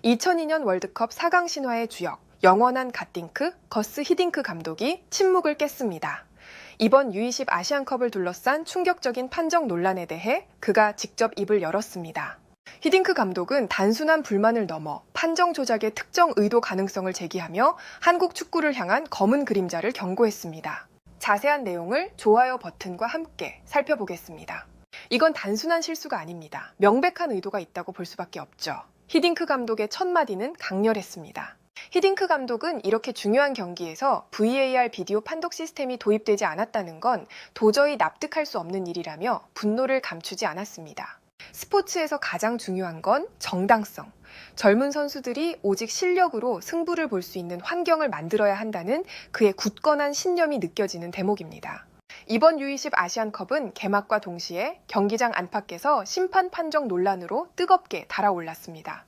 2002년 월드컵 4강 신화의 주역, 영원한 갓딩크, 거스 히딩크 감독이 침묵을 깼습니다. 이번 U20 아시안컵을 둘러싼 충격적인 판정 논란에 대해 그가 직접 입을 열었습니다. 히딩크 감독은 단순한 불만을 넘어 판정 조작의 특정 의도 가능성을 제기하며 한국 축구를 향한 검은 그림자를 경고했습니다. 자세한 내용을 좋아요 버튼과 함께 살펴보겠습니다. 이건 단순한 실수가 아닙니다. 명백한 의도가 있다고 볼 수밖에 없죠. 히딩크 감독의 첫 마디는 강렬했습니다. 히딩크 감독은 이렇게 중요한 경기에서 VAR 비디오 판독 시스템이 도입되지 않았다는 건 도저히 납득할 수 없는 일이라며 분노를 감추지 않았습니다. 스포츠에서 가장 중요한 건 정당성. 젊은 선수들이 오직 실력으로 승부를 볼 수 있는 환경을 만들어야 한다는 그의 굳건한 신념이 느껴지는 대목입니다. 이번 U20 아시안컵은 개막과 동시에 경기장 안팎에서 심판 판정 논란으로 뜨겁게 달아올랐습니다.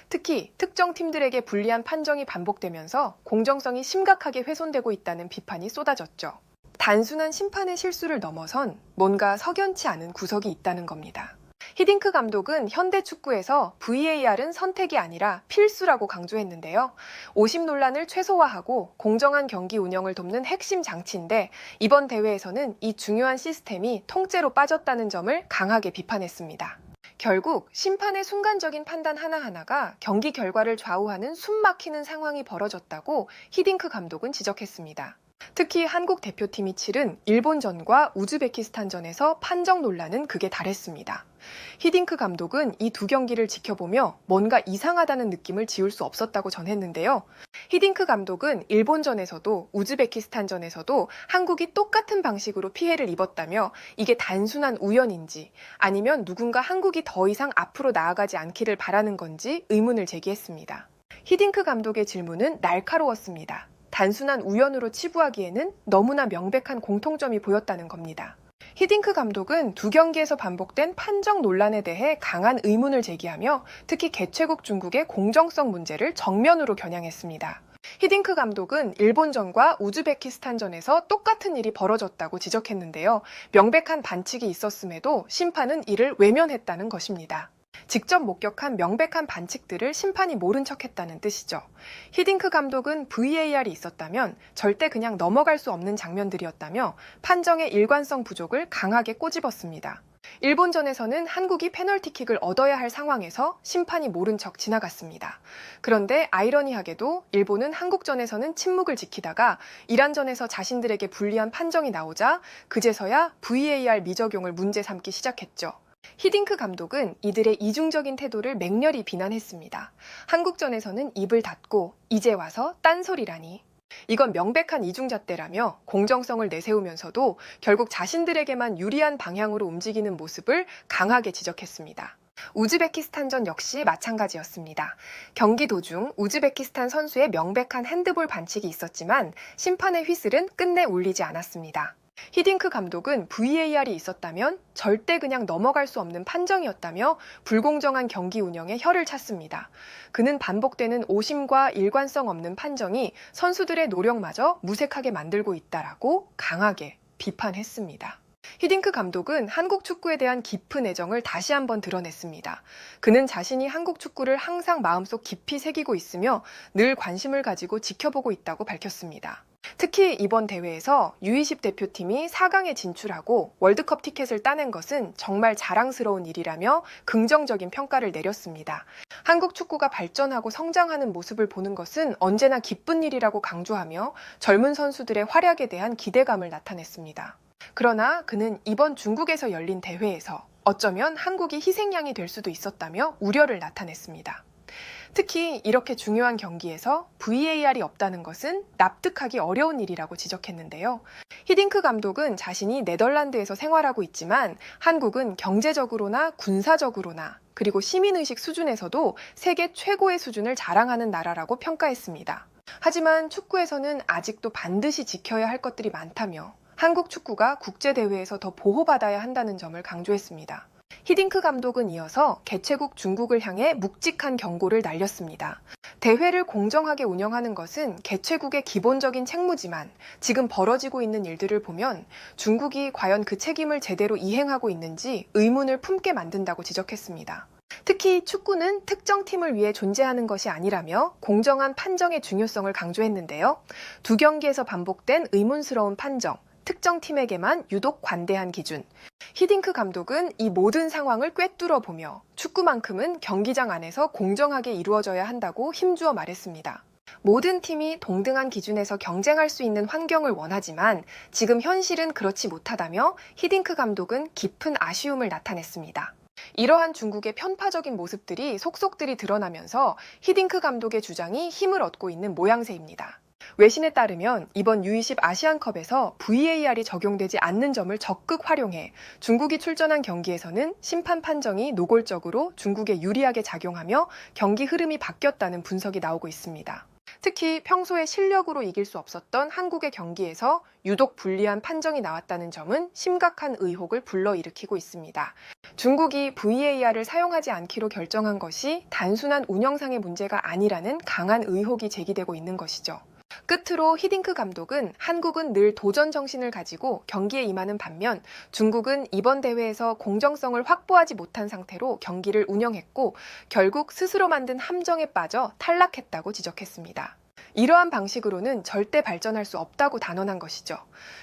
특히 특정 팀들에게 불리한 판정이 반복되면서 공정성이 심각하게 훼손되고 있다는 비판이 쏟아졌죠. 단순한 심판의 실수를 넘어선 뭔가 석연치 않은 구석이 있다는 겁니다. 히딩크 감독은 현대 축구에서 VAR은 선택이 아니라 필수라고 강조했는데요. 오심 논란을 최소화하고 공정한 경기 운영을 돕는 핵심 장치인데 이번 대회에서는 이 중요한 시스템이 통째로 빠졌다는 점을 강하게 비판했습니다. 결국 심판의 순간적인 판단 하나하나가 경기 결과를 좌우하는 숨막히는 상황이 벌어졌다고 히딩크 감독은 지적했습니다. 특히 한국 대표팀이 치른 일본전과 우즈베키스탄전에서 판정 논란은 극에 달했습니다. 히딩크 감독은 이 두 경기를 지켜보며 뭔가 이상하다는 느낌을 지울 수 없었다고 전했는데요. 히딩크 감독은 일본전에서도 우즈베키스탄전에서도 한국이 똑같은 방식으로 피해를 입었다며 이게 단순한 우연인지 아니면 누군가 한국이 더 이상 앞으로 나아가지 않기를 바라는 건지 의문을 제기했습니다. 히딩크 감독의 질문은 날카로웠습니다. 단순한 우연으로 치부하기에는 너무나 명백한 공통점이 보였다는 겁니다. 히딩크 감독은 두 경기에서 반복된 판정 논란에 대해 강한 의문을 제기하며 특히 개최국 중국의 공정성 문제를 정면으로 겨냥했습니다. 히딩크 감독은 일본전과 우즈베키스탄전에서 똑같은 일이 벌어졌다고 지적했는데요. 명백한 반칙이 있었음에도 심판은 이를 외면했다는 것입니다. 직접 목격한 명백한 반칙들을 심판이 모른 척했다는 뜻이죠. 히딩크 감독은 VAR이 있었다면 절대 그냥 넘어갈 수 없는 장면들이었다며 판정의 일관성 부족을 강하게 꼬집었습니다. 일본전에서는 한국이 페널티킥을 얻어야 할 상황에서 심판이 모른 척 지나갔습니다. 그런데 아이러니하게도 일본은 한국전에서는 침묵을 지키다가 이란전에서 자신들에게 불리한 판정이 나오자 그제서야 VAR 미적용을 문제 삼기 시작했죠. 히딩크 감독은 이들의 이중적인 태도를 맹렬히 비난했습니다. 한국전에서는 입을 닫고 이제 와서 딴소리라니. 이건 명백한 이중잣대라며 공정성을 내세우면서도 결국 자신들에게만 유리한 방향으로 움직이는 모습을 강하게 지적했습니다. 우즈베키스탄전 역시 마찬가지였습니다. 경기 도중 우즈베키스탄 선수의 명백한 핸드볼 반칙이 있었지만 심판의 휘슬은 끝내 울리지 않았습니다. 히딩크 감독은 VAR이 있었다면 절대 그냥 넘어갈 수 없는 판정이었다며 불공정한 경기 운영에 혀를 찼습니다. 그는 반복되는 오심과 일관성 없는 판정이 선수들의 노력마저 무색하게 만들고 있다라고 강하게 비판했습니다. 히딩크 감독은 한국 축구에 대한 깊은 애정을 다시 한번 드러냈습니다. 그는 자신이 한국 축구를 항상 마음속 깊이 새기고 있으며 늘 관심을 가지고 지켜보고 있다고 밝혔습니다. 특히 이번 대회에서 U20 대표팀이 4강에 진출하고 월드컵 티켓을 따낸 것은 정말 자랑스러운 일이라며 긍정적인 평가를 내렸습니다. 한국 축구가 발전하고 성장하는 모습을 보는 것은 언제나 기쁜 일이라고 강조하며 젊은 선수들의 활약에 대한 기대감을 나타냈습니다. 그러나 그는 이번 중국에서 열린 대회에서 어쩌면 한국이 희생양이 될 수도 있었다며 우려를 나타냈습니다. 특히 이렇게 중요한 경기에서 VAR이 없다는 것은 납득하기 어려운 일이라고 지적했는데요. 히딩크 감독은 자신이 네덜란드에서 생활하고 있지만 한국은 경제적으로나 군사적으로나 그리고 시민의식 수준에서도 세계 최고의 수준을 자랑하는 나라라고 평가했습니다. 하지만 축구에서는 아직도 반드시 지켜야 할 것들이 많다며 한국 축구가 국제대회에서 더 보호받아야 한다는 점을 강조했습니다. 히딩크 감독은 이어서 개최국 중국을 향해 묵직한 경고를 날렸습니다. 대회를 공정하게 운영하는 것은 개최국의 기본적인 책무지만 지금 벌어지고 있는 일들을 보면 중국이 과연 그 책임을 제대로 이행하고 있는지 의문을 품게 만든다고 지적했습니다. 특히 축구는 특정 팀을 위해 존재하는 것이 아니라며 공정한 판정의 중요성을 강조했는데요. 두 경기에서 반복된 의문스러운 판정, 특정 팀에게만 유독 관대한 기준. 히딩크 감독은 이 모든 상황을 꿰뚫어 보며 축구만큼은 경기장 안에서 공정하게 이루어져야 한다고 힘주어 말했습니다. 모든 팀이 동등한 기준에서 경쟁할 수 있는 환경을 원하지만 지금 현실은 그렇지 못하다며 히딩크 감독은 깊은 아쉬움을 나타냈습니다. 이러한 중국의 편파적인 모습들이 속속들이 드러나면서 히딩크 감독의 주장이 힘을 얻고 있는 모양새입니다. 외신에 따르면 이번 U20 아시안컵에서 VAR이 적용되지 않는 점을 적극 활용해 중국이 출전한 경기에서는 심판 판정이 노골적으로 중국에 유리하게 작용하며 경기 흐름이 바뀌었다는 분석이 나오고 있습니다. 특히 평소에 실력으로 이길 수 없었던 한국의 경기에서 유독 불리한 판정이 나왔다는 점은 심각한 의혹을 불러일으키고 있습니다. 중국이 VAR을 사용하지 않기로 결정한 것이 단순한 운영상의 문제가 아니라는 강한 의혹이 제기되고 있는 것이죠. 끝으로 히딩크 감독은 한국은 늘 도전 정신을 가지고 경기에 임하는 반면 중국은 이번 대회에서 공정성을 확보하지 못한 상태로 경기를 운영했고 결국 스스로 만든 함정에 빠져 탈락했다고 지적했습니다. 이러한 방식으로는 절대 발전할 수 없다고 단언한 것이죠.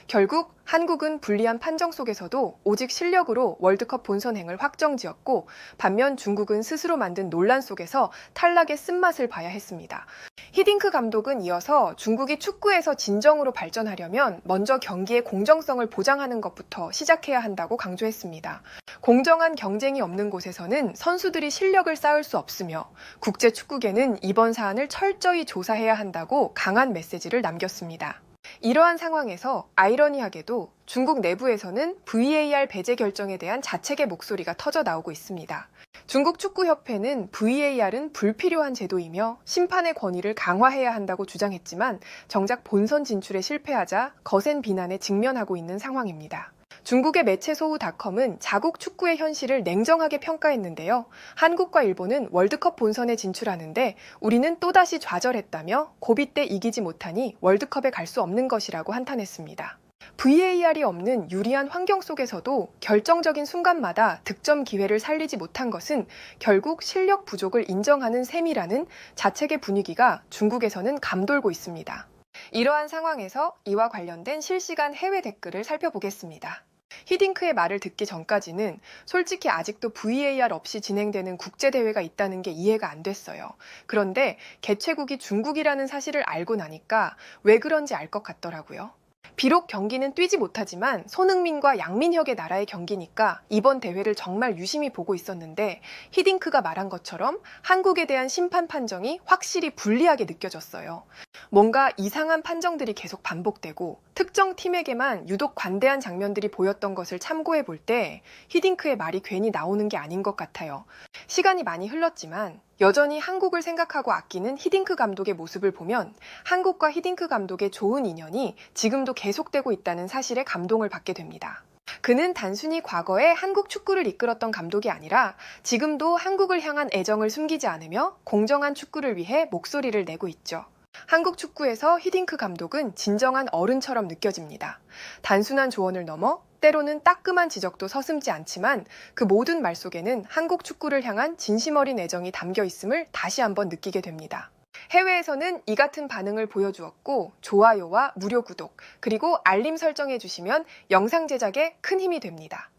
결국 한국은 불리한 판정 속에서도 오직 실력으로 월드컵 본선행을 확정지었고 반면 중국은 스스로 만든 논란 속에서 탈락의 쓴맛을 봐야 했습니다. 히딩크 감독은 이어서 중국이 축구에서 진정으로 발전하려면 먼저 경기의 공정성을 보장하는 것부터 시작해야 한다고 강조했습니다. 공정한 경쟁이 없는 곳에서는 선수들이 실력을 쌓을 수 없으며 국제 축구계는 이번 사안을 철저히 조사해야 한다고 강한 메시지를 남겼습니다. 이러한 상황에서 아이러니하게도 중국 내부에서는 VAR 배제 결정에 대한 자책의 목소리가 터져 나오고 있습니다. 중국 축구협회는 VAR은 불필요한 제도이며 심판의 권위를 강화해야 한다고 주장했지만 정작 본선 진출에 실패하자 거센 비난에 직면하고 있는 상황입니다. 중국의 매체 소우닷컴은 자국 축구의 현실을 냉정하게 평가했는데요. 한국과 일본은 월드컵 본선에 진출하는데 우리는 또다시 좌절했다며 고비 때 이기지 못하니 월드컵에 갈 수 없는 것이라고 한탄했습니다. VAR이 없는 유리한 환경 속에서도 결정적인 순간마다 득점 기회를 살리지 못한 것은 결국 실력 부족을 인정하는 셈이라는 자책의 분위기가 중국에서는 감돌고 있습니다. 이러한 상황에서 이와 관련된 실시간 해외 댓글을 살펴보겠습니다. 히딩크의 말을 듣기 전까지는 솔직히 아직도 VAR 없이 진행되는 국제대회가 있다는 게 이해가 안 됐어요. 그런데 개최국이 중국이라는 사실을 알고 나니까 왜 그런지 알 것 같더라고요. 비록 경기는 뛰지 못하지만 손흥민과 양민혁의 나라의 경기니까 이번 대회를 정말 유심히 보고 있었는데 히딩크가 말한 것처럼 한국에 대한 심판 판정이 확실히 불리하게 느껴졌어요. 뭔가 이상한 판정들이 계속 반복되고 특정 팀에게만 유독 관대한 장면들이 보였던 것을 참고해 볼 때 히딩크의 말이 괜히 나오는 게 아닌 것 같아요. 시간이 많이 흘렀지만 여전히 한국을 생각하고 아끼는 히딩크 감독의 모습을 보면 한국과 히딩크 감독의 좋은 인연이 지금도 계속되고 있다는 사실에 감동을 받게 됩니다. 그는 단순히 과거에 한국 축구를 이끌었던 감독이 아니라 지금도 한국을 향한 애정을 숨기지 않으며 공정한 축구를 위해 목소리를 내고 있죠. 한국 축구에서 히딩크 감독은 진정한 어른처럼 느껴집니다. 단순한 조언을 넘어 때로는 따끔한 지적도 서슴지 않지만 그 모든 말 속에는 한국 축구를 향한 진심 어린 애정이 담겨 있음을 다시 한번 느끼게 됩니다. 해외에서는 이 같은 반응을 보여주었고 좋아요와 무료 구독 그리고 알림 설정해 주시면 영상 제작에 큰 힘이 됩니다.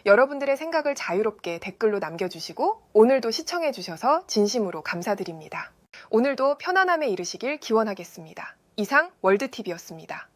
여러분들의 생각을 자유롭게 댓글로 남겨주시고 오늘도 시청해 주셔서 진심으로 감사드립니다. 오늘도 편안함에 이르시길 기원하겠습니다. 이상 월드TV였습니다.